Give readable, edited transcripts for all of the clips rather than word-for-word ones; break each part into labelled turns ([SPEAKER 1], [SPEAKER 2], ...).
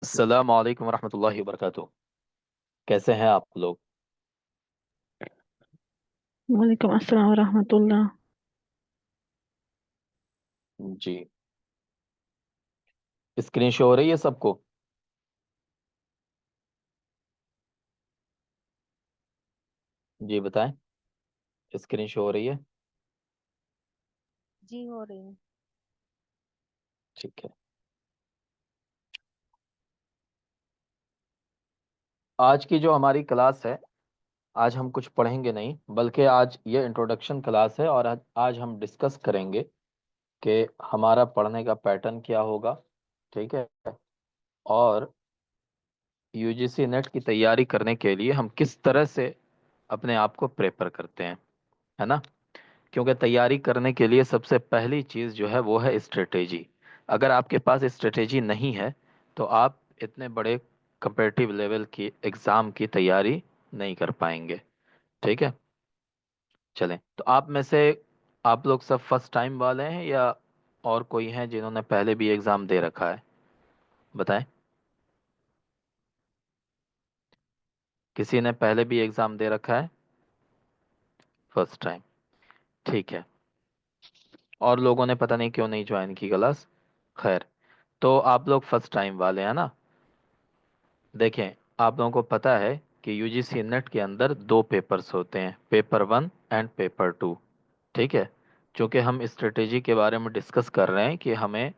[SPEAKER 1] अस्सलाम वालेकुम रहमतुल्लाहि व बरकातुहू। कैसे हैं आप लोग?
[SPEAKER 2] वालेकुम अस्सलाम वरहमतुल्लाह।
[SPEAKER 1] जी। स्क्रीन शो हो रही है सबको? जी बताएं। स्क्रीन शो हो रही है?
[SPEAKER 2] जी हो रही है।
[SPEAKER 1] ठीक है। आज की जो हमारी क्लास है, आज हम कुछ पढ़ेंगे नहीं, बल्कि आज ये इंट्रोडक्शन क्लास है और आज हम डिस्कस करेंगे कि हमारा पढ़ने का पैटर्न क्या होगा। ठीक है। और यूजीसी नेट की तैयारी करने के लिए हम किस तरह से अपने आप को प्रेपर करते हैं, है ना? क्योंकि तैयारी करने के लिए सबसे पहली चीज़ जो है वो है स्ट्रेटेजी। अगर आपके पास स्ट्रेटेजी नहीं है तो आप इतने बड़े कंपेटिटिव लेवल की एग्ज़ाम की तैयारी नहीं कर पाएंगे। ठीक है। चलें, तो आप में से आप लोग सब फर्स्ट टाइम वाले हैं या और कोई हैं जिन्होंने पहले भी एग्ज़ाम दे रखा है? बताएं। किसी ने पहले भी एग्ज़ाम दे रखा है? First time. ठीक है। और लोगों ने पता नहीं क्यों नहीं ज्वाइन की क्लास। खैर, तो आप लोग फर्स्ट टाइम वाले हैं ना? देखें, आप लोगों को पता है कि यूजीसी नेट के अंदर दो पेपर्स होते हैं, paper one and paper two. ठीक है। चूँकि हम स्ट्रेटेजी के बारे में डिस्कस कर रहे हैं कि हमें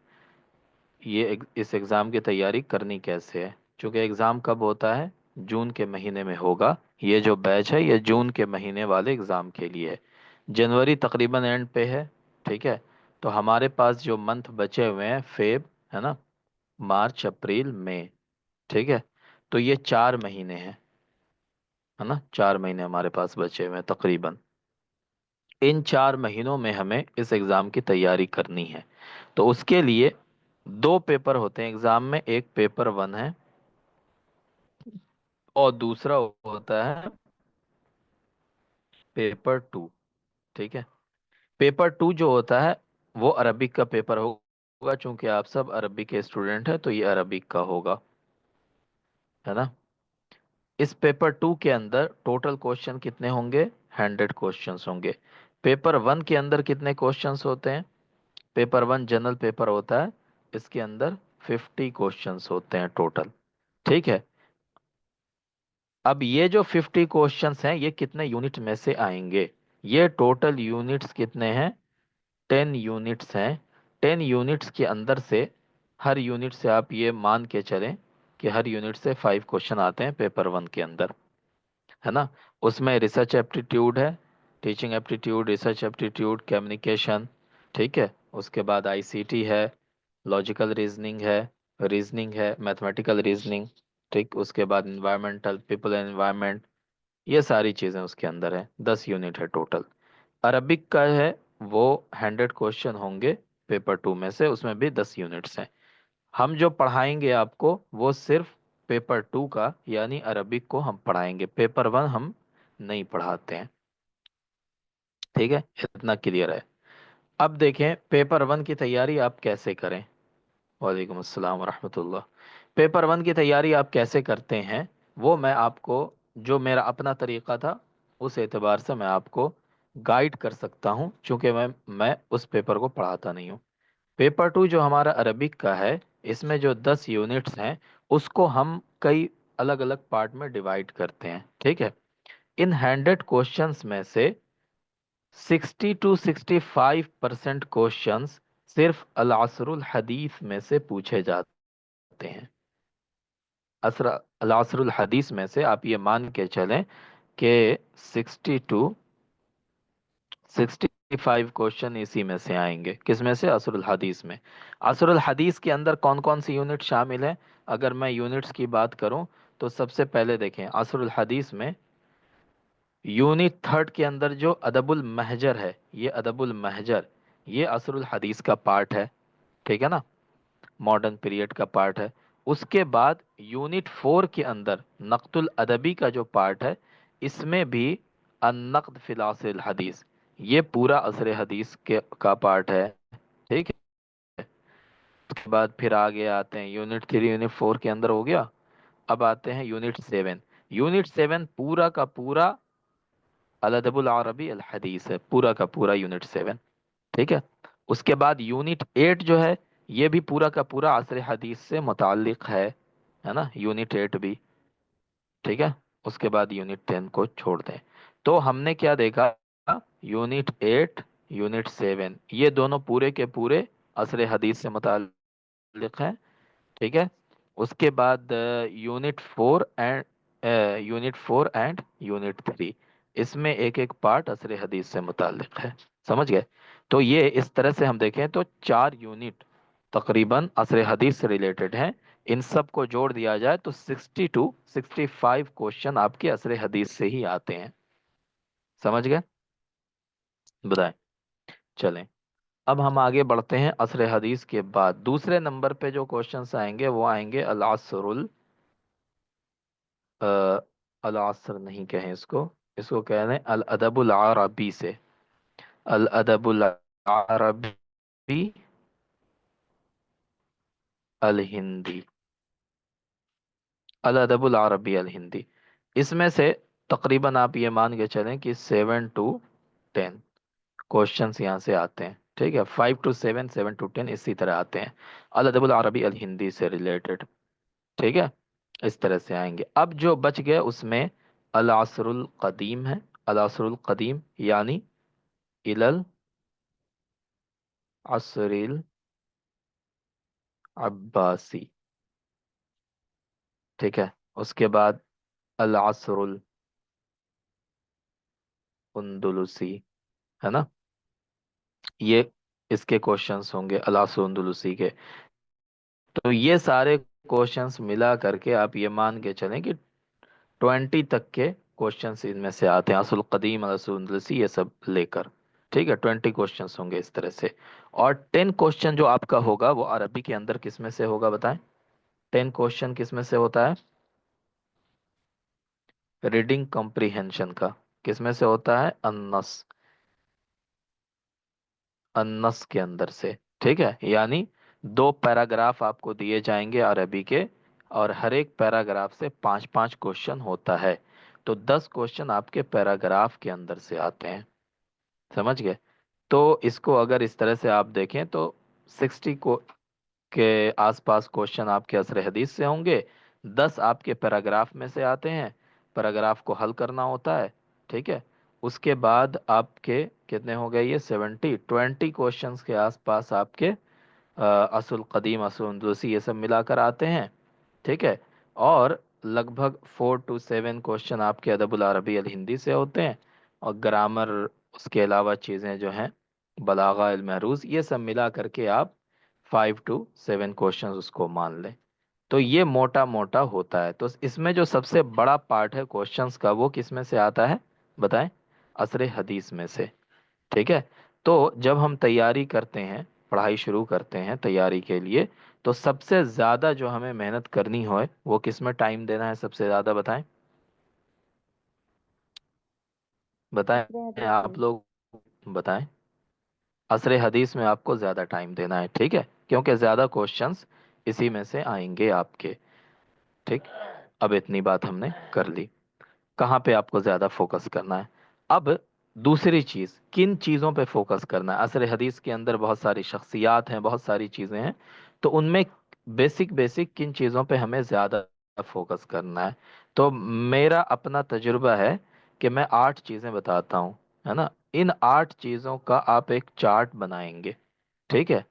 [SPEAKER 1] इस एग्ज़ाम की तैयारी करनी कैसे है। चूँकि एग्ज़ाम कब होता है? जून के महीने में होगा। ये जो बैच है ये जून के महीने वाले एग्ज़ाम के लिए है। जनवरी तकरीबन एंड पे है। ठीक है। तो हमारे पास जो मंथ बचे हुए हैं, फेब, है ना, मार्च, अप्रैल, मई। ठीक है। तो ये 4 महीने हैं, है ना? 4 महीने हमारे पास बचे हुए हैं तकरीबन। इन 4 महीनों में हमें इस एग्ज़ाम की तैयारी करनी है। तो उसके लिए दो पेपर होते हैं एग्ज़ाम में, एक पेपर वन है और दूसरा होता है पेपर टू। ठीक है। पेपर टू जो होता है वो अरबिक का पेपर होगा। चूंकि आप सब अरबिक के स्टूडेंट हैं तो ये अरबिक का होगा, है ना? इस पेपर टू के अंदर टोटल क्वेश्चन कितने होंगे? 100 क्वेश्चंस होंगे। पेपर वन के अंदर कितने क्वेश्चंस होते हैं? पेपर वन जनरल पेपर होता है, इसके अंदर 50 क्वेश्चंस होते हैं टोटल। ठीक है। अब ये जो 50 क्वेश्चंस हैं ये कितने यूनिट में से आएंगे? ये टोटल यूनिट्स कितने हैं? 10 यूनिट्स हैं। 10 यूनिट्स के अंदर से हर यूनिट से आप ये मान के चलें कि हर यूनिट से 5 क्वेश्चन आते हैं पेपर वन के अंदर, है ना? उसमें रिसर्च एप्टीट्यूड है, teaching aptitude, research aptitude, communication. ठीक है। उसके बाद आईसीटी है, लॉजिकल रीजनिंग है, मैथमेटिकल रीजनिंग। ठीक। उसके बाद इन्वायरमेंटल, पीपल एंड इन्वायरमेंट, ये सारी चीज़ें उसके अंदर है। 10 यूनिट है टोटल। अरबिक का है वो 100 क्वेश्चन होंगे पेपर टू में से, उसमें भी 10 यूनिट्स हैं। हम जो पढ़ाएंगे आपको वो सिर्फ पेपर टू का यानी अरबिक को हम पढ़ाएंगे, पेपर वन हम नहीं पढ़ाते हैं। ठीक है, इतना क्लियर है? अब देखें पेपर वन की तैयारी आप कैसे करें। वालेकुम अस्सलाम वरहमतुल्लाह। पेपर वन की तैयारी आप कैसे करते हैं वो मैं आपको, जो मेरा अपना तरीका था उस एतबार से मैं आपको गाइड कर सकता हूँ, क्योंकि मैं उस पेपर को पढ़ाता नहीं हूँ। पेपर टू जो हमारा अरबिक का है, इसमें जो 10 यूनिट्स हैं उसको हम कई अलग अलग पार्ट में डिवाइड करते हैं। ठीक है। इन 100 क्वेश्चंस में से 60 to 65% क्वेश्चंस सिर्फ अल असरुल हदीस में से पूछे जाते हैं। असर अल असरुल हदीस में से आप ये मान के चलें कि 60 to 65 क्वेश्चन इसी में से आएंगे। किस में से? असरुल हदीस में। असरुल हदीस के अंदर कौन कौन सी यूनिट शामिल है? अगर मैं यूनिट्स की बात करूं तो सबसे पहले देखें असरुल हदीस में यूनिट थर्ड के अंदर जो अदबुल महजर है, ये अदबुल महजर ये असरुल हदीस का पार्ट है। ठीक है ना? मॉडर्न पीरियड का पार्ट है। उसके बाद यूनिट फोर के अंदर नक्तुल अदबी का जो पार्ट है, इसमें भी अन्नक़्द फिल असर हदीस, ये पूरा असर हदीस के का पार्ट है। ठीक है। उसके बाद फिर आगे आते हैं यूनिट 3 यूनिट 4 के अंदर हो गया। अब आते हैं यूनिट 7। यूनिट 7 पूरा का पूरा अल अदबुल अरबी अल हदीस है, पूरा का पूरा यूनिट 7। ठीक है। उसके बाद यूनिट 8 जो है, ये भी पूरा का पूरा असर हदीस से मुताल्लिक है ना, यूनिट 8 भी। ठीक है। उसके बाद यूनिट 10 को छोड़ दें। तो हमने क्या देखा, यूनिट 8 यूनिट 7 ये दोनों पूरे के पूरे असर हदीस से मुताल्लिक हैं। ठीक है। उसके बाद यूनिट 4 एंड यूनिट 3, इसमें एक एक पार्ट असर हदीस से मुताल्लिक है। समझ गए। तो ये इस तरह से हम देखें तो 4 यूनिट तकरीबन असर हदीस से रिलेटेड हैं। इन सब को जोड़ दिया जाए तो 60 to 65 क्वेश्चन आपके असर हदीस से ही आते हैं। समझ गए। बताएं। चलें। अब हम आगे बढ़ते हैं। असर हदीस के बाद दूसरे नंबर पे जो क्वेश्चंस आएंगे वो आएंगे अल असरुल, अल असर नहीं कहें इसको, इसको कह रहे हैं अल अदबुल अरबी से। अल अदबुल अरबी अल हिंदी। अल अदबुल अरबी अल हिंदी। इसमें से तकरीबन आप ये मान के चलें कि 7 to 10 क्वेश्चंस यहाँ से आते हैं। ठीक है। 5 to 7, 7 to 10 इसी तरह आते हैं अल अदबुल अरबी अल हिंदी से रिलेटेड। ठीक है। इस तरह से आएंगे। अब जो बच गए उसमें अल असरुल कदीम है। अल असरुल कदीम यानी इलल असरिल अब्बासी। ठीक है। उसके बाद अल असरुल उंदुलुसी, है ना। ये इसके क्वेश्चंस होंगे अल असरुल उंदुलुसी के। तो ये सारे क्वेश्चंस मिला करके आप ये मान के चलें कि 20 तक के क्वेश्चंस इनमें से आते हैं, असुल कदीम अल असरुल उंदुलुसी ये सब लेकर। ठीक है। 20 क्वेश्चंस होंगे इस तरह से। और 10 क्वेश्चन जो आपका होगा वो अरबी के अंदर किस में से होगा बताएं। 10 क्वेश्चन किस में से होता है, रीडिंग कॉम्प्रिहेंशन का। किस में से होता है, अन्नस, अन्नस के अंदर से। ठीक है। यानी 2 पैराग्राफ आपको दिए जाएंगे अरबी के, और हर एक पैराग्राफ से 5 5 क्वेश्चन होता है। तो 10 क्वेश्चन आपके पैराग्राफ के अंदर से आते हैं। समझ गए। तो इसको अगर इस तरह से आप देखें तो 60 को के आसपास क्वेश्चन आपके असर हदीस से होंगे। 10 आपके पैराग्राफ में से आते हैं, पैराग्राफ को हल करना होता है। ठीक है। उसके बाद आपके कितने हो गए, ये 20 क्वेश्चंस के आसपास आपके असुल कदीम असुल अंदलुसी ये सब मिलाकर आते हैं। ठीक है। और लगभग 4 to 7 क्वेश्चन आपके अदबुल अरबी अल हिंदी से होते हैं। और ग्रामर, उसके अलावा चीज़ें जो हैं, बलागा इल्म अरूज, ये सब मिला करके आप 5 to 7 क्वेश्चन उसको मान लें। तो ये मोटा मोटा होता है। तो इसमें जो सबसे बड़ा पार्ट है क्वेश्चंस का वो किस में से आता है बताएं, असर हदीस में से। ठीक है। तो जब हम तैयारी करते हैं, पढ़ाई शुरू करते हैं तैयारी के लिए, तो सबसे ज्यादा जो हमें मेहनत करनी हो वो किस में टाइम देना है सबसे ज्यादा बताएं।
[SPEAKER 2] असर
[SPEAKER 1] बताएं
[SPEAKER 2] हदीस
[SPEAKER 1] आप
[SPEAKER 2] में।
[SPEAKER 1] लोग, बताएं। असर हदीस में आपको ज्यादा टाइम देना है। ठीक है। क्योंकि ज्यादा क्वेश्चंस इसी में से आएंगे आपके। ठीक। अब इतनी बात हमने कर ली, कहाँ पे आपको ज्यादा फोकस करना है। अब दूसरी चीज, किन चीजों पे फोकस करना है। असर हदीस के अंदर बहुत सारी शख्सियात हैं, बहुत सारी चीजें हैं। तो उनमें बेसिक बेसिक किन चीजों पे हमें ज्यादा फोकस करना है। तो मेरा अपना तजुर्बा है कि मैं 8 चीजें बताता हूँ, है ना। इन 8 चीजों का आप एक चार्ट बनाएंगे। ठीक है।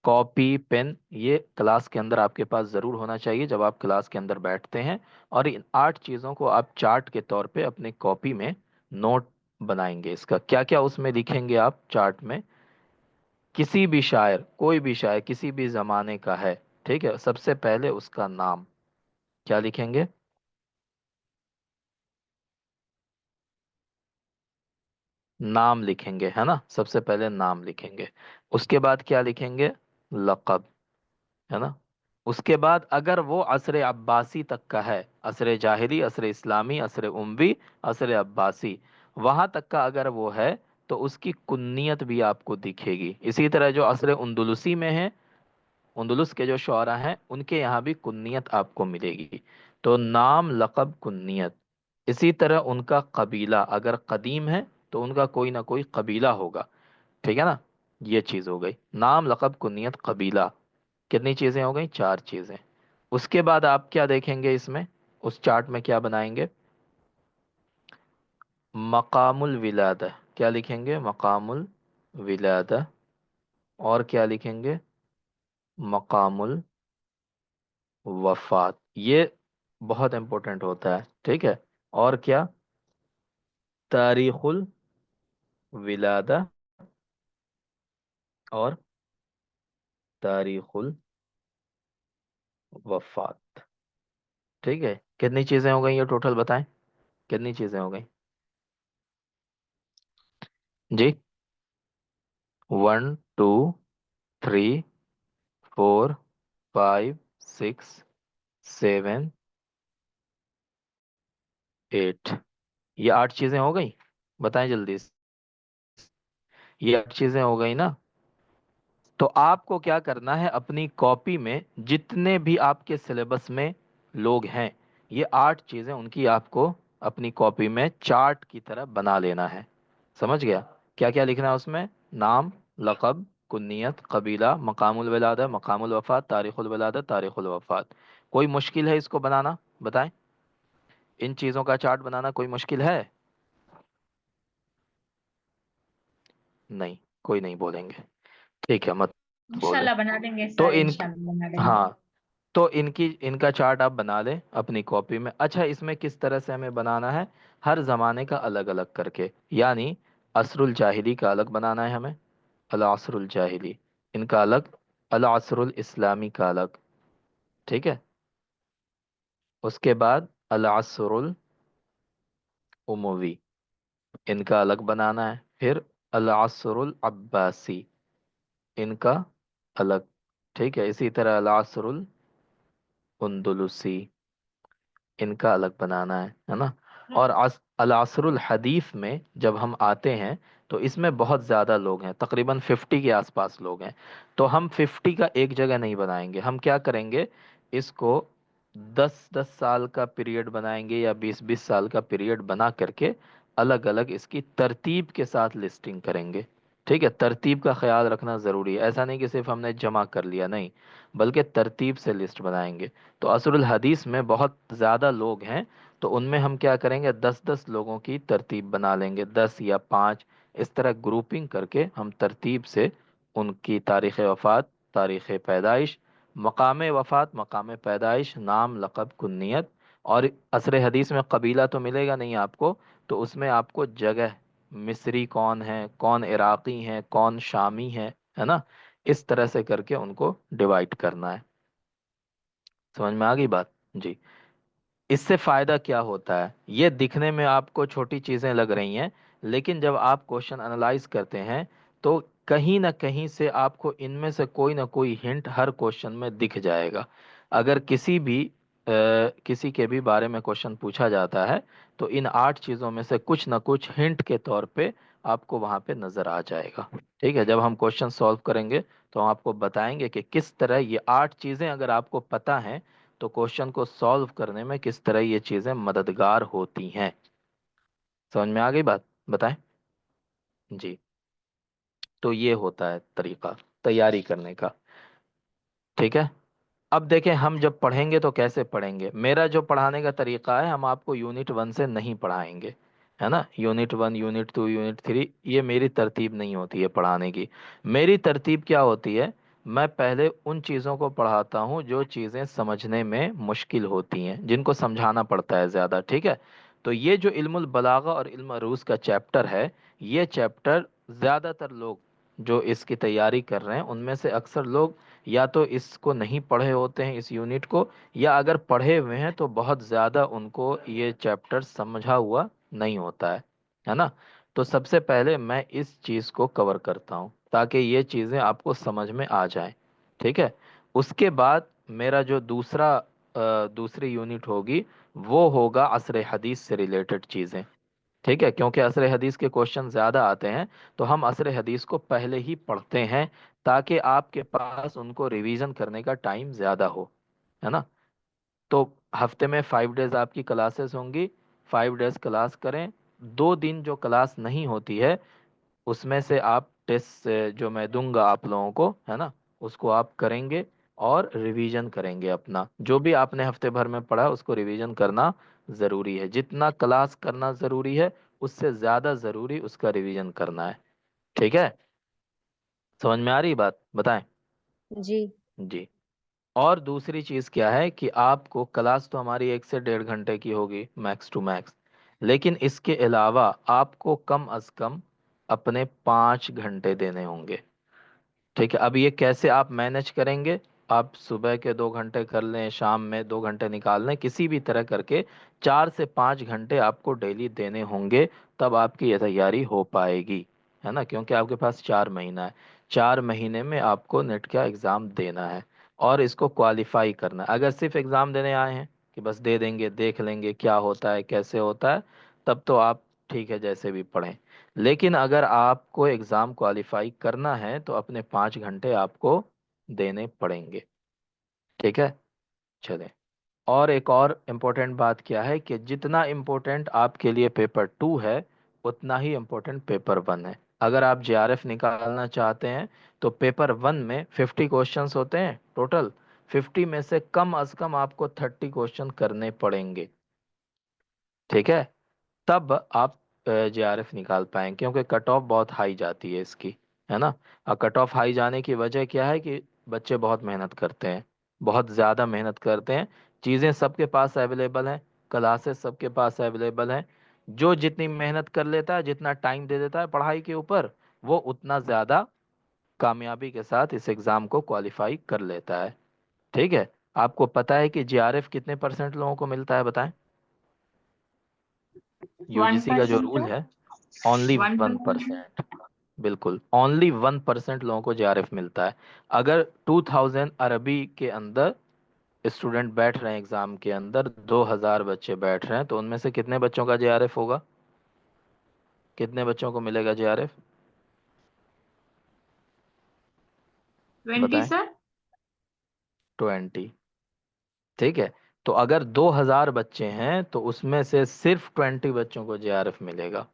[SPEAKER 1] कॉपी पेन ये क्लास के अंदर आपके पास जरूर होना चाहिए जब आप क्लास के अंदर बैठते हैं। और इन 8 चीजों को आप चार्ट के तौर पे अपनी कॉपी में नोट बनाएंगे। इसका क्या क्या उसमें लिखेंगे आप चार्ट में। किसी भी शायर, कोई भी शायर किसी भी जमाने का है, ठीक है, सबसे पहले उसका नाम क्या लिखेंगे, नाम लिखेंगे, है ना। सबसे पहले नाम लिखेंगे। उसके बाद क्या लिखेंगे, लक़ब, है ना। उसके बाद अगर वो असर अब्बासी तक का है, असर जाहिली, असर इस्लामी, असर उमवी, असर अब्बासी, वहां तक का अगर वो है, तो उसकी कुन्नियत भी आपको दिखेगी। इसी तरह जो असर उंदुलुसी में है, उंदुलुस के जो शोरा हैं उनके यहाँ भी कुन्नियत आपको मिलेगी। तो नाम, लक़ब, कुन्नियत। इसी तरह उनका कबीला अगर कदीम है तो उनका कोई ना कोई कबीला होगा। ठीक है ना। ये चीज हो गई, नाम, लक़ब, कुन्नियत, कबीला। कितनी चीजें हो गई? चार चीजें। उसके बाद आप क्या देखेंगे इसमें, उस चार्ट में क्या बनाएंगे? मकामुल विलादा। क्या लिखेंगे? मकामुल विलादा। और क्या लिखेंगे? मकामुल वफात। ये बहुत इंपॉर्टेंट होता है, ठीक है। और क्या? तारीखुल विलादा और तारीखुल वफात। ठीक है। कितनी चीजें हो गई ये टोटल बताएं? कितनी चीजें हो गई जी? 1, 2, 3, 4, 5, 6, 7, 8। ये 8 चीजें हो गई। बताएं जल्दी से। ये 8 चीजें हो गई ना। तो आपको क्या करना है, अपनी कॉपी में जितने भी आपके सिलेबस में लोग हैं, ये 8 चीजें उनकी आपको अपनी कॉपी में चार्ट की तरह बना लेना है। समझ गया? क्या क्या लिखना है उसमें? नाम, लक़ब, कुन्नियत, कबीला, मकामुल विलादा, मकामुल वफात, तारीखुल विलादा, तारीखुल वफात। कोई मुश्किल है इसको बनाना? बताएं। इन चीजों का चार्ट बनाना कोई मुश्किल है? नहीं, कोई नहीं बोलेंगे। ठीक है, मत बोले।
[SPEAKER 2] इंशाल्लाह बना देंगे
[SPEAKER 1] तो
[SPEAKER 2] सर,
[SPEAKER 1] इन
[SPEAKER 2] इंशाल्लाह बना देंगे।
[SPEAKER 1] हाँ, तो इनका चार्ट आप बना लें अपनी कॉपी में। अच्छा, इसमें किस तरह से हमें बनाना है? हर जमाने का अलग अलग करके, यानी असरुल जाहिली का अलग बनाना है हमें, अल असरुल जाहिली इनका अलग, अल असरुल इस्लामी का अलग। ठीक है। उसके बाद अल असरुल उमवी इनका अलग बनाना है। फिर अल असरुल अब्बासी इनका अलग। ठीक है। इसी तरह अल असरुल उंदुलुसी इनका अलग बनाना है ना। और अल असरुल हदीस में जब हम आते हैं तो इसमें बहुत ज़्यादा लोग हैं, तकरीबन 50 के आसपास लोग हैं। तो हम 50 का एक जगह नहीं बनाएंगे, हम क्या करेंगे, इसको 10-10 साल का पीरियड बनाएंगे या 20-20 साल का पीरियड बना करके अलग अलग इसकी तरतीब के साथ लिस्टिंग करेंगे। ठीक है। तरतीब का ख्याल रखना ज़रूरी है, ऐसा नहीं कि सिर्फ हमने जमा कर लिया, नहीं, बल्कि तरतीब से लिस्ट बनाएंगे। तो असरुल हदीस में बहुत ज़्यादा लोग हैं, तो उनमें हम क्या करेंगे, 10-10 लोगों की तरतीब बना लेंगे, 10 या 5। इस तरह ग्रुपिंग करके हम तरतीब से उनकी तारीख़ वफ़ात, तारीख़ पैदाइश, मकाम वफ़ात, मकाम पैदाइश, नाम, लक़ब, कुन्नियत। और असर हदीस में कबीला तो मिलेगा नहीं आपको, तो उसमें आपको जगह, मिस्री कौन है, कौन इराक़ी है, कौन शामी है ना। इस तरह से करके उनको डिवाइड करना है। समझ में आ गई बात? जी। इससे फायदा क्या होता है? ये दिखने में आपको छोटी चीजें लग रही हैं, लेकिन जब आप क्वेश्चन एनालाइज करते हैं तो कहीं ना कहीं से आपको इनमें से कोई ना कोई हिंट हर क्वेश्चन में दिख जाएगा। अगर किसी के भी बारे में क्वेश्चन पूछा जाता है तो इन 8 चीजों में से कुछ ना कुछ हिंट के तौर पे आपको वहां पे नजर आ जाएगा। ठीक है। जब हम क्वेश्चन सॉल्व करेंगे तो हम आपको बताएंगे कि किस तरह ये 8 चीजें अगर आपको पता है तो क्वेश्चन को सॉल्व करने में किस तरह ये चीजें मददगार होती हैं। समझ में आ गई बात? बताएं। जी। तो ये होता है तरीका तैयारी करने का। ठीक है। अब देखें, हम जब पढ़ेंगे तो कैसे पढ़ेंगे। मेरा जो पढ़ाने का तरीका है, हम आपको यूनिट 1 से नहीं पढ़ाएंगे, है ना। यूनिट 1, यूनिट 2, यूनिट 3, ये मेरी तरतीब नहीं होती है पढ़ाने की। मेरी तरतीब क्या होती है, मैं पहले उन चीज़ों को पढ़ाता हूँ जो चीज़ें समझने में मुश्किल होती हैं, जिनको समझाना पड़ता है ज़्यादा। ठीक है। तो ये जो इल्मुल बलागा और इल्म अरूज का चैप्टर है, ये चैप्टर ज़्यादातर लोग जो इसकी तैयारी कर रहे हैं उनमें से अक्सर लोग या तो इसको नहीं पढ़े होते हैं, इस यूनिट को, या अगर पढ़े हुए हैं तो बहुत ज़्यादा उनको ये चैप्टर समझा हुआ नहीं होता है ना। तो सबसे पहले मैं इस चीज़ को कवर करता हूँ ताकि ये चीज़ें आपको समझ में आ जाएं। ठीक है। उसके बाद मेरा जो दूसरी यूनिट होगी वो होगा असर हदीस से रिलेटेड चीज़ें। ठीक है, क्योंकि असर हदीस के क्वेश्चन ज्यादा आते हैं, तो हम असर हदीस को पहले ही पढ़ते हैं ताकि आपके पास उनको रिवीजन करने का टाइम ज्यादा हो, है ना। तो हफ्ते में 5 डेज आपकी क्लासेस होंगी, 5 डेज क्लास करें। 2 दिन जो क्लास नहीं होती है उसमें से आप टेस्ट जो मैं दूंगा आप लोगों को, है ना, उसको आप करेंगे और रिवीजन करेंगे। अपना जो भी आपने हफ्ते भर में पढ़ा उसको रिवीजन करना जरूरी है। जितना क्लास करना जरूरी है उससे ज्यादा जरूरी उसका रिवीजन करना है। ठीक है, समझ में आ रही बात, बताएं।
[SPEAKER 2] जी।
[SPEAKER 1] जी। और दूसरी चीज क्या है कि आपको क्लास तो हमारी 1 से 1.5 घंटे की होगी मैक्स टू मैक्स, लेकिन इसके अलावा आपको कम अज कम अपने 5 घंटे देने होंगे। ठीक है, अब ये कैसे आप मैनेज करेंगे? आप सुबह के 2 घंटे कर लें, शाम में 2 घंटे निकाल लें, किसी भी तरह करके 4 से 5 घंटे आपको डेली देने होंगे। तब आपकी ये तैयारी हो पाएगी, है ना, क्योंकि आपके पास 4 महीना है। 4 महीने में आपको नेट का एग्जाम देना है और इसको क्वालिफाई करना है। अगर सिर्फ एग्जाम देने आए हैं कि बस दे देंगे देख लेंगे क्या होता है कैसे होता है, तब तो आप ठीक है जैसे भी पढ़ें। लेकिन अगर आपको एग्जाम क्वालिफाई करना है तो अपने 5 घंटे आपको देने पड़ेंगे। ठीक है, चलें। और एक और इम्पोर्टेंट बात क्या है कि जितना इम्पोर्टेंट आपके लिए पेपर 2 है उतना ही इम्पोर्टेंट पेपर 1 है। अगर आप जेआरएफ निकालना चाहते हैं तो पेपर 1 में 50 क्वेश्चंस होते हैं टोटल। 50 में से कम अज कम आपको 30 क्वेश्चन करने पड़ेंगे। ठीक है, तब आप जेआरएफ निकाल पाएंगे, क्योंकि कट ऑफ बहुत हाई जाती है इसकी, है ना। और कट ऑफ हाई जाने की वजह क्या है कि बच्चे बहुत मेहनत करते हैं, बहुत ज़्यादा मेहनत करते हैं। चीज़ें सबके पास अवेलेबल हैं, क्लासेस सबके पास अवेलेबल हैं। जो जितनी मेहनत कर लेता है, जितना टाइम दे देता है पढ़ाई के ऊपर, वो उतना ज़्यादा कामयाबी के साथ इस एग्ज़ाम को क्वालिफाई कर लेता है। ठीक है, आपको पता है कि जेआरएफ कितने परसेंट लोगों को मिलता है, बताएं।
[SPEAKER 2] वन
[SPEAKER 1] यूजीसी का जो
[SPEAKER 2] परसेंट
[SPEAKER 1] रूल है, ओनली
[SPEAKER 2] वन परसेंट।
[SPEAKER 1] 1%। बिल्कुल, ओनली 1% लोगों को जेआरएफ मिलता है। अगर 2000 अरबी के अंदर स्टूडेंट बैठ रहे हैं, एग्जाम के अंदर 2000 बच्चे बैठ रहे हैं, तो उनमें से कितने बच्चों का जेआरएफ होगा? कितने बच्चों को मिलेगा जेआरएफ,
[SPEAKER 2] 20
[SPEAKER 1] बताएं।
[SPEAKER 2] सर।
[SPEAKER 1] 20। ठीक है, तो अगर 2000 बच्चे हैं तो उसमें से सिर्फ 20 बच्चों को जेआरएफ मिलेगा।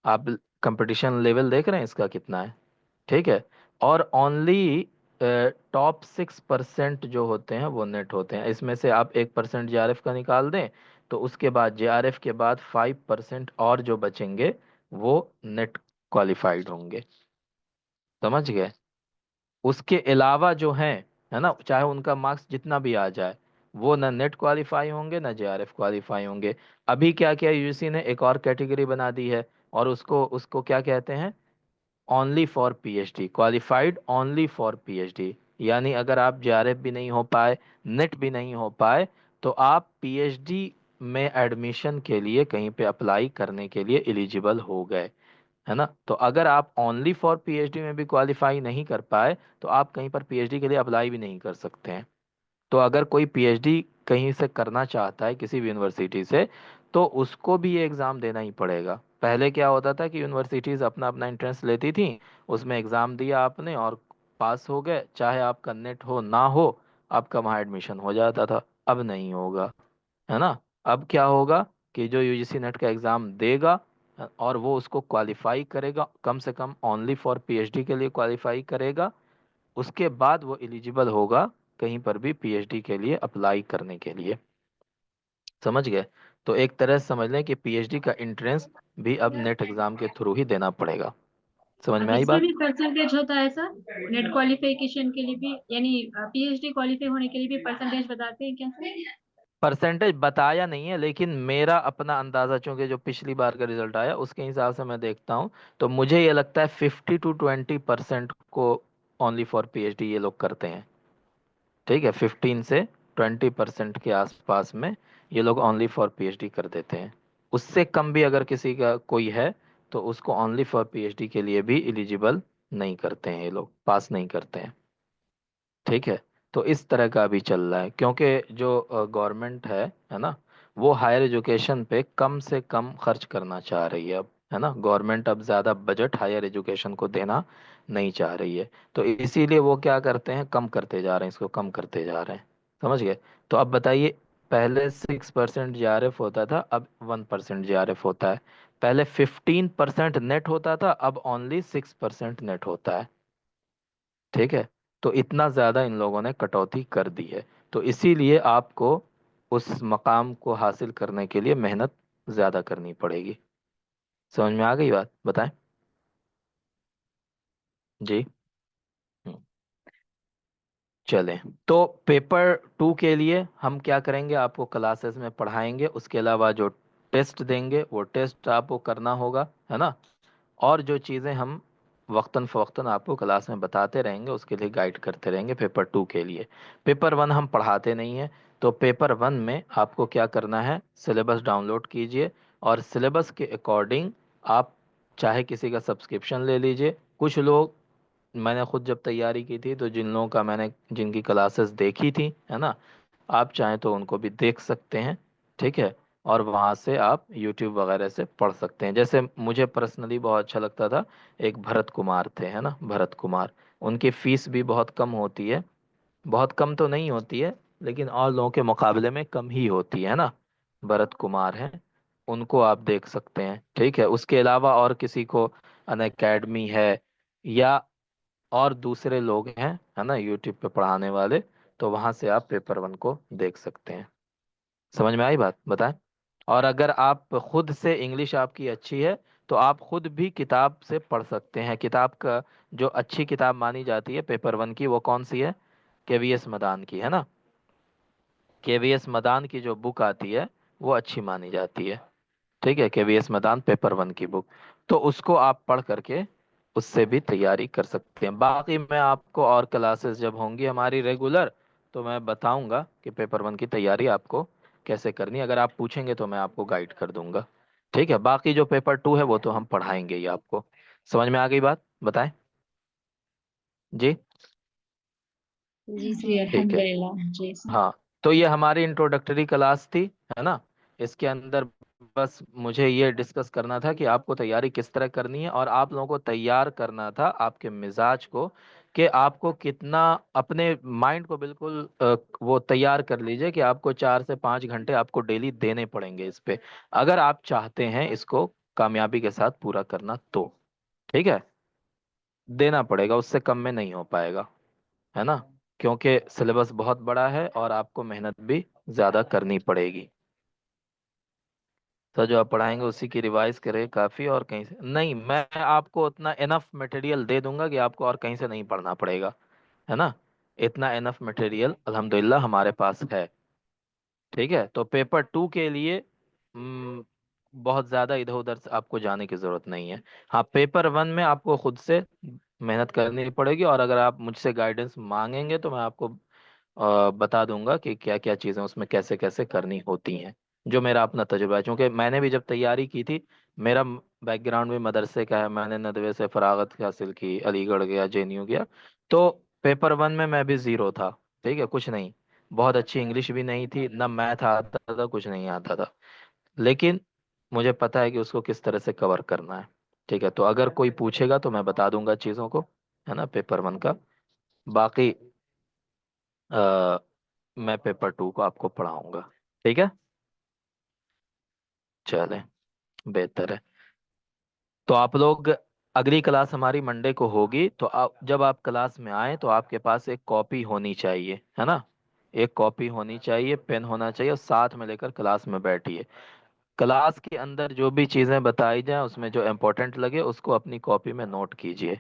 [SPEAKER 1] आप कंपटीशन लेवल देख रहे हैं इसका कितना है। ठीक है, और ओनली टॉप 6% जो होते हैं वो नेट होते हैं। इसमें से आप 1% जेआरएफ का निकाल दें तो उसके बाद जेआरएफ के बाद 5% और जो बचेंगे वो नेट क्वालिफाइड होंगे। समझ गए? उसके अलावा जो हैं, है ना, चाहे उनका मार्क्स जितना भी आ जाए, वो ना नेट क्वालिफाई होंगे ना जेआरएफ क्वालिफाई होंगे। अभी क्या किया यूजीसी ने, एक और कैटेगरी बना दी है, और उसको उसको क्या कहते हैं? Only for PhD, qualified only for PhD. यानी अगर आप जेआरएफ भी नहीं हो पाए, नेट भी नहीं हो पाए, तो आप पीएचडी में एडमिशन के लिए कहीं पे अप्लाई करने के लिए एलिजिबल हो गए, है ना। तो अगर आप ओनली फॉर पीएचडी में भी क्वालिफाई नहीं कर पाए तो आप कहीं पर पीएचडी के लिए अप्लाई भी नहीं कर सकते हैं। तो अगर कोई पीएचडी कहीं से करना चाहता है किसी भी यूनिवर्सिटी से, तो उसको भी ये एग्ज़ाम देना ही पड़ेगा। पहले क्या होता था कि यूनिवर्सिटीज़ अपना अपना एंट्रेंस लेती थी, उसमें एग्ज़ाम दिया आपने और पास हो गए, चाहे आपका नेट हो ना हो, आपका वहाँ एडमिशन हो जाता था। अब नहीं होगा, है ना। अब क्या होगा कि जो यूजीसी नेट का एग्ज़ाम देगा और वो उसको क्वालिफाई करेगा, कम से कम ओनली फॉर पीएचडी के लिए क्वालिफाई करेगा, उसके बाद वो एलिजिबल होगा कहीं पर भी पीएचडी के लिए अप्लाई करने के लिए। समझ गए? तो एक तरह से समझ लें कि पीएचडी का एंट्रेंस भी अब नेट एग्जाम के थ्रू ही देना पड़ेगा। समझ
[SPEAKER 2] अब
[SPEAKER 1] में आई
[SPEAKER 2] इसमें
[SPEAKER 1] बात?
[SPEAKER 2] भी परसेंटेज होता है सर, नेट क्वालिफिकेशन के लिए भी, यानी पीएचडी क्वालिफाई होने के लिए भी परसेंटेज बताते हैं क्या सर?
[SPEAKER 1] परसेंटेज बताया नहीं है, लेकिन मेरा अपना अंदाजा, चूंकि जो पिछली बार का रिजल्ट आया उसके हिसाब से मैं देखता हूँ, तो मुझे ये लगता है 50 to 20% को ओनली फॉर पीएचडी ये लोग करते हैं। ठीक है, 15 से 20% के आसपास में ये लोग ओनली फॉर पीएचडी कर देते हैं। उससे कम भी अगर किसी का कोई है तो उसको ओनली फॉर पीएचडी के लिए भी एलिजिबल नहीं करते हैं, ये लोग पास नहीं करते हैं। ठीक है, तो इस तरह का भी चल रहा है, क्योंकि जो गवर्नमेंट है ना, वो हायर एजुकेशन पे कम से कम खर्च करना चाह रही है अब, है ना। गवर्नमेंट अब ज़्यादा बजट हायर एजुकेशन को देना नहीं चाह रही है। तो इसीलिए वो क्या करते हैं, कम करते जा रहे हैं, इसको कम करते जा रहे हैं। समझ गए। तो अब बताइए, पहले 6% JRF होता था, अब 1% JRF होता है। पहले 15% नेट होता था, अब ओनली 6% नेट होता है। ठीक है। तो इतना ज्यादा इन लोगों ने कटौती कर दी है। तो इसीलिए आपको उस मकाम को हासिल करने के लिए मेहनत ज्यादा करनी पड़ेगी। समझ में आ गई बात, बताएं। जी। हम्म, चलें। तो पेपर 2 के लिए हम क्या करेंगे, आपको क्लासेस में पढ़ाएंगे, उसके अलावा जो टेस्ट देंगे वो टेस्ट आपको करना होगा, है ना। और जो चीज़ें हम वक्तन फ़वक्तन आपको क्लास में बताते रहेंगे, उसके लिए गाइड करते रहेंगे पेपर 2 के लिए। पेपर 1 हम पढ़ाते नहीं हैं। तो पेपर 1 में आपको क्या करना है, सिलेबस डाउनलोड कीजिए, और सिलेबस के अकॉर्डिंग आप चाहे किसी का सब्सक्रिप्शन ले लीजिए। कुछ लोग, मैंने खुद जब तैयारी की थी तो जिन लोगों का मैंने जिनकी क्लासेस देखी थी, है ना, आप चाहें तो उनको भी देख सकते हैं। ठीक है। और वहाँ से आप YouTube वगैरह से पढ़ सकते हैं। जैसे मुझे पर्सनली बहुत अच्छा लगता था, एक भरत कुमार थे, है ना, भरत कुमार। उनकी फीस भी बहुत कम होती है, बहुत कम तो नहीं होती है, लेकिन और लोगों के मुकाबले में कम ही होती है ना। भरत कुमार हैं, उनको आप देख सकते हैं। ठीक है। उसके अलावा और किसी को, अन अकेडमी है, या और दूसरे लोग हैं, है ना, यूट्यूब पे पढ़ाने वाले, तो वहां से आप पेपर 1 को देख सकते हैं। समझ में आई बात, बताएं। और अगर आप खुद से, इंग्लिश आपकी अच्छी है, तो आप खुद भी किताब से पढ़ सकते हैं। किताब का जो अच्छी किताब मानी जाती है पेपर 1 की, वो कौन सी है, KVS मदान की, है ना। KVS मदान की जो बुक आती है वो अच्छी मानी जाती है। ठीक है। KVS मैदान पेपर 1 की बुक, तो उसको आप पढ़ करके उससे भी तैयारी कर सकते हैं। बाकी मैं आपको और क्लासेस जब होंगी हमारी रेगुलर, तो मैं बताऊंगा कि पेपर 1 की तैयारी आपको कैसे करनी है। अगर आप पूछेंगे तो मैं आपको गाइड कर दूंगा। ठीक है। बाकी जो पेपर 2 है वो तो हम पढ़ाएंगे ही आपको। समझ में आ गई बात, बताएं। जी।
[SPEAKER 2] जी जी,
[SPEAKER 1] ठीक है।
[SPEAKER 2] अल्हम्दुलिल्लाह जी सर।
[SPEAKER 1] हाँ। तो ये हमारी इंट्रोडक्टरी क्लास थी, है ना। इसके अंदर बस मुझे ये डिस्कस करना था कि आपको तैयारी किस तरह करनी है, और आप लोगों को तैयार करना था आपके मिजाज को, कि आपको कितना अपने माइंड को बिल्कुल वो तैयार कर लीजिए कि आपको 4 से 5 घंटे आपको डेली देने पड़ेंगे इस पे, अगर आप चाहते हैं इसको कामयाबी के साथ पूरा करना तो। ठीक है। देना पड़ेगा, उससे कम में नहीं हो पाएगा, है ना। क्योंकि सिलेबस बहुत बड़ा है और आपको मेहनत भी ज्यादा करनी पड़ेगी। तो जो आप पढ़ाएंगे उसी की रिवाइज करें काफी, और कहीं से नहीं, मैं आपको उतना इनफ मटेरियल दे दूंगा कि आपको और कहीं से नहीं पढ़ना पड़ेगा, है ना। इतना इनफ मटेरियल अल्हम्दुलिल्लाह हमारे पास है। ठीक है। तो पेपर 2 के लिए बहुत ज्यादा इधर उधर से आपको जाने की जरूरत नहीं है। हाँ, पेपर 1 में आपको खुद से मेहनत करनी पड़ेगी, और अगर आप मुझसे गाइडेंस मांगेंगे तो मैं आपको बता दूंगा कि क्या क्या चीज़ें उसमें कैसे कैसे करनी होती हैं, जो मेरा अपना तजुर्बा है। क्योंकि मैंने भी जब तैयारी की थी, मेरा बैकग्राउंड भी मदरसे का है, मैंने नदवे से फरागत हासिल की, अलीगढ़ गया, JNU गया। तो पेपर 1 में मैं भी ज़ीरो था। ठीक है, कुछ नहीं, बहुत अच्छी इंग्लिश भी नहीं थी, ना मैथ आता था, कुछ नहीं आता था। लेकिन मुझे पता है कि उसको किस तरह से कवर करना है। ठीक है। तो अगर कोई पूछेगा तो मैं बता दूंगा चीज़ों को, है ना, पेपर 1 का। बाकी मैं पेपर 2 को आपको पढ़ाऊंगा। ठीक है। चलें, बेहतर है। तो आप लोग, अगली क्लास हमारी मंडे को होगी, तो आप जब आप क्लास में आए तो आपके पास एक कॉपी होनी चाहिए, है ना। एक कॉपी होनी चाहिए, पेन होना चाहिए, और साथ में लेकर क्लास में बैठिए। क्लास के अंदर जो भी चीजें बताई जाए उसमें जो इम्पोर्टेंट लगे उसको अपनी कॉपी में नोट कीजिए।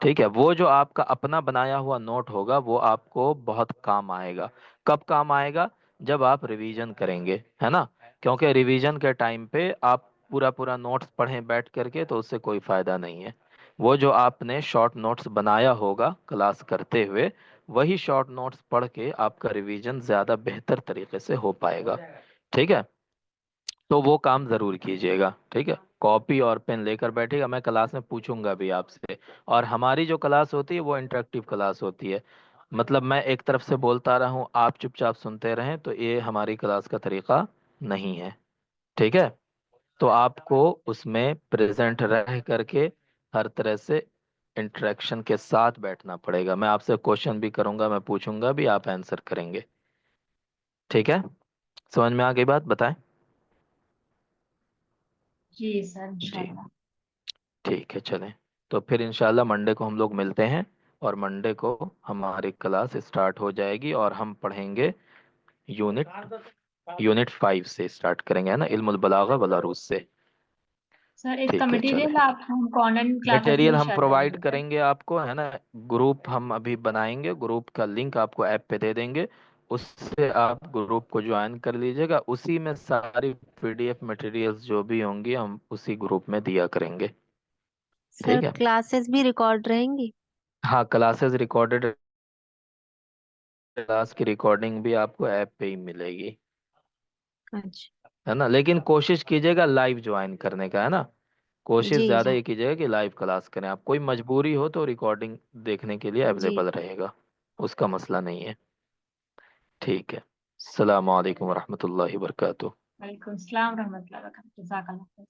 [SPEAKER 1] ठीक है। वो जो आपका अपना बनाया हुआ नोट होगा वो आपको बहुत काम आएगा। कब काम आएगा, जब आप रिवीजन करेंगे, है ना। क्योंकि रिवीजन के टाइम पे आप पूरा पूरा नोट्स पढ़ें बैठ करके तो उससे कोई फायदा नहीं है। वो जो आपने शॉर्ट नोट्स बनाया होगा क्लास करते हुए, वही शॉर्ट नोट्स पढ़ के आपका रिवीजन ज्यादा बेहतर तरीके से हो पाएगा। ठीक है। तो वो काम जरूर कीजिएगा। ठीक है। कॉपी और पेन लेकर बैठिएगा, मैं क्लास में पूछूंगा भी आपसे। और हमारी जो क्लास होती है वो इंटरेक्टिव क्लास होती है। मतलब मैं एक तरफ से बोलता रहा हूँ, आप चुपचाप सुनते रहें, तो ये हमारी क्लास का तरीका नहीं है। ठीक है। तो आपको उसमें प्रेजेंट रह करके हर तरह से इंटरेक्शन के साथ बैठना पड़ेगा। मैं आपसे क्वेश्चन भी करूंगा, मैं पूछूंगा भी, आप आंसर करेंगे। ठीक है। समझ में आ गई बात? बताएं।
[SPEAKER 2] जी सर,
[SPEAKER 1] जी।
[SPEAKER 2] इंशाल्लाह।
[SPEAKER 1] ठीक है, चलें। तो फिर इंशाल्लाह मंडे को हम लोग मिलते हैं, और मंडे को हमारी क्लास स्टार्ट हो जाएगी, और हम पढ़ेंगे यूनिट यूनिट 5 से स्टार्ट करेंगे, है ना, इल्मुल बलागा वल अरूज से।
[SPEAKER 2] सर, इसका
[SPEAKER 1] ठीक है, चले।
[SPEAKER 2] मटेरियल आप हमको ऑनलाइन क्लासेस में
[SPEAKER 1] मटेरियल हम
[SPEAKER 2] इंशाल्लाह
[SPEAKER 1] प्रोवाइड
[SPEAKER 2] देंगे।
[SPEAKER 1] करेंगे आपको, है ना। ग्रुप हम अभी बनाएंगे, ग्रुप का लिंक आपको ऐप पे दे देंगे। उससे आप ग्रुप को ज्वाइन कर लीजिएगा, उसी में सारी पीडीएफ मटेरियल्स जो भी होंगी हम उसी ग्रुप में दिया करेंगे।
[SPEAKER 3] सर
[SPEAKER 1] ठीक है।
[SPEAKER 3] क्लासेस भी रिकॉर्ड रहेंगी?
[SPEAKER 1] हाँ, क्लासेस रिकॉर्डेड, क्लास की रिकॉर्डिंग भी आपको ऐप पे ही मिलेगी,
[SPEAKER 3] अच्छा।
[SPEAKER 1] है ना। लेकिन कोशिश कीजिएगा लाइव ज्वाइन करने का, है ना। कोशिश
[SPEAKER 3] जी
[SPEAKER 1] ज्यादा
[SPEAKER 3] जी।
[SPEAKER 1] ये कीजिएगा कि लाइव क्लास करें। आप कोई मजबूरी हो तो रिकॉर्डिंग देखने के लिए
[SPEAKER 3] जी।
[SPEAKER 1] अवेलेबल रहेगा, उसका मसला नहीं है। ठीक है। अस्सलाम वालेकुम रहमतुल्लाहि वबरकातुहू।
[SPEAKER 2] वालेकुम सलाम रहमतुल्लाहि व बरकातहू। जज़ाकल्लाह।